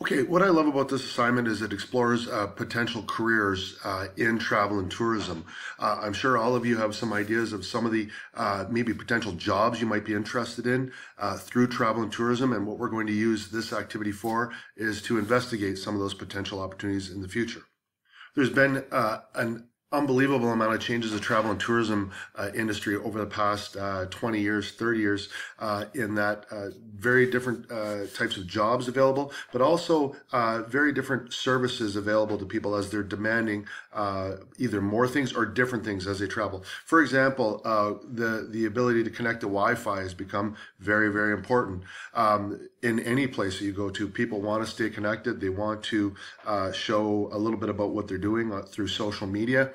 Okay, what I love about this assignment is it explores potential careers in travel and tourism. I'm sure all of you have some ideas of some of the maybe potential jobs you might be interested in through travel and tourism, and what we're going to use this activity for is to investigate some of those potential opportunities in the future. There's been an unbelievable amount of changes to the travel and tourism industry over the past 20 years, 30 years, in that very different types of jobs available, but also very different services available to people as they're demanding either more things or different things as they travel. For example, the ability to connect to Wi-Fi has become very, very important. In any place that you go to, people want to stay connected. They want to show a little bit about what they're doing through social media.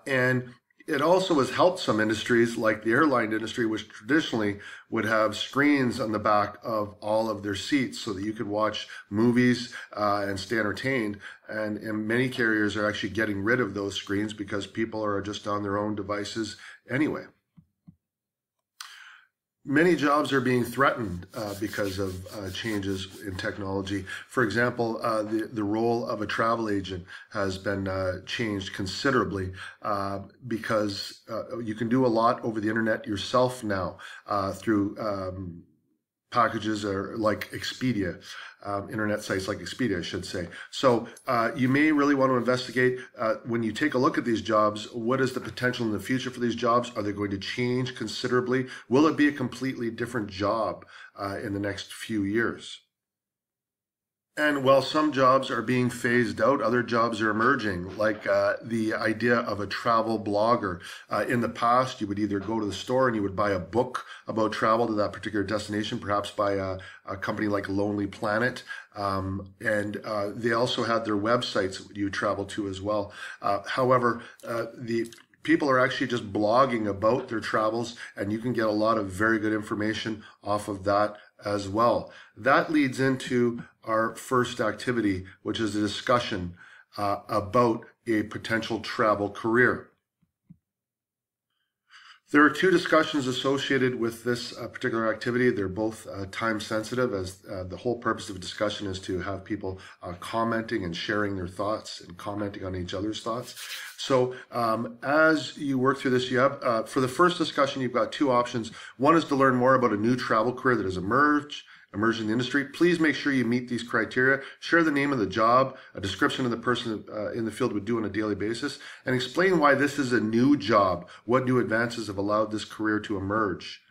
And it also has helped some industries like the airline industry, which traditionally would have screens on the back of all of their seats so that you could watch movies and stay entertained. And many carriers are actually getting rid of those screens because people are just on their own devices anyway. Many jobs are being threatened because of changes in technology. For example, the role of a travel agent has been changed considerably because you can do a lot over the internet yourself now through packages like Expedia, internet sites like Expedia, I should say. So you may really want to investigate when you take a look at these jobs, what is the potential in the future for these jobs? Are they going to change considerably? Will it be a completely different job in the next few years? And while some jobs are being phased out, other jobs are emerging, like the idea of a travel blogger. In the past, you would either go to the store and you would buy a book about travel to that particular destination, perhaps by a company like Lonely Planet. And they also had their websites that you travel to as well. However, the people are actually just blogging about their travels, and you can get a lot of very good information off of that as well. That leads into our first activity, which is a discussion about a potential travel career. There are two discussions associated with this particular activity. They're both time sensitive, as the whole purpose of a discussion is to have people commenting and sharing their thoughts and commenting on each other's thoughts. So as you work through this, you have, for the first discussion, you've got two options. One is to learn more about a new travel career that has emerged in the industry. Please make sure you meet these criteria. Share the name of the job, a description of the person in the field would do on a daily basis, and explain why this is a new job, what new advances have allowed this career to emerge.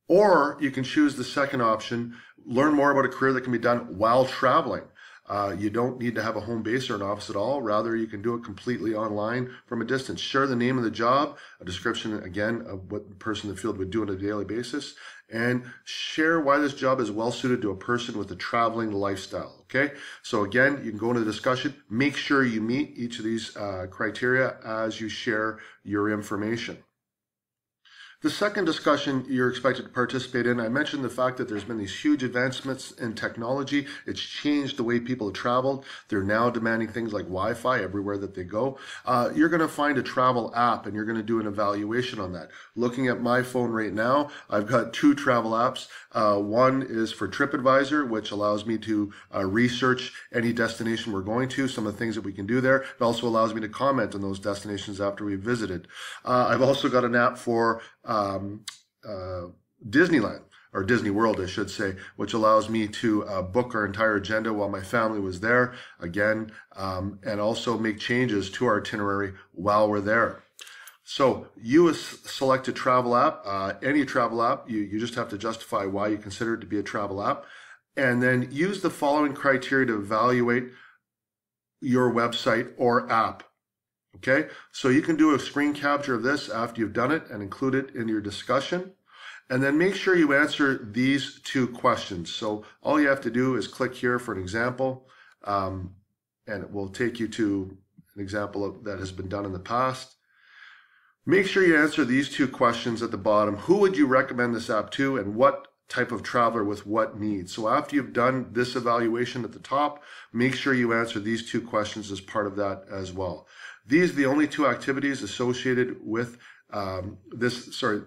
Or you can choose the second option, learn more about a career that can be done while traveling. You don't need to have a home base or an office at all. Rather, you can do it completely online from a distance. Share the name of the job, a description, again, of what the person in the field would do on a daily basis, and share why this job is well suited to a person with a traveling lifestyle, okay? So again, you can go into the discussion. Make sure you meet each of these criteria as you share your information. The second discussion you're expected to participate in, I mentioned the fact that there's been these huge advancements in technology. It's changed the way people have traveled. They're now demanding things like Wi-Fi everywhere that they go. You're going to find a travel app and you're going to do an evaluation on that. Looking at my phone right now, I've got two travel apps. One is for TripAdvisor, which allows me to research any destination we're going to, some of the things that we can do there. It also allows me to comment on those destinations after we've visited. I've also got an app for Disneyland, or Disney World, I should say, which allows me to book our entire agenda while my family was there, again, and also make changes to our itinerary while we're there. So you select a travel app, any travel app, you just have to justify why you consider it to be a travel app, and then use the following criteria to evaluate your website or app. Okay, so you can do a screen capture of this after you've done it and include it in your discussion. And then make sure you answer these two questions. So all you have to do is click here for an example, and it will take you to an example that has been done in the past. Make sure you answer these two questions at the bottom. Who would you recommend this app to, and what type of traveler with what needs? So after you've done this evaluation at the top, make sure you answer these two questions as part of that as well. These are the only two activities associated with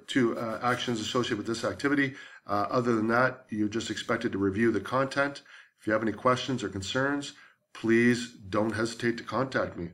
two actions associated with this activity. Other than that, you're just expected to review the content, If you have any questions or concerns, please don't hesitate to contact me.